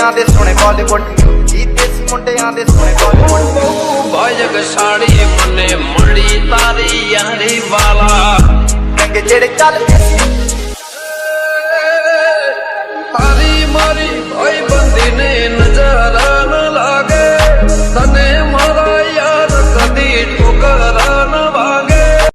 ਮੁੰਡਿਆਂ ਦੇ ਸੋਹਣੇ ਬਾਲੀਵੁੱਡ ਜੀ ਦੇਸੀ ਮੁੰਡਿਆਂ ਦੇ ਸੋਹਣੇ ਬਾਲੀਵੁੱਡ ਬਾਈ ਜਗ ਸਾੜੀ ਮੁੰਨੇ ਮੁੰਡੀ ਤਾਰੀ ਯਾਰੀ ਵਾਲਾ ਰੰਗ ਜਿਹੜੇ ਚੱਲਦੇ ਸੀ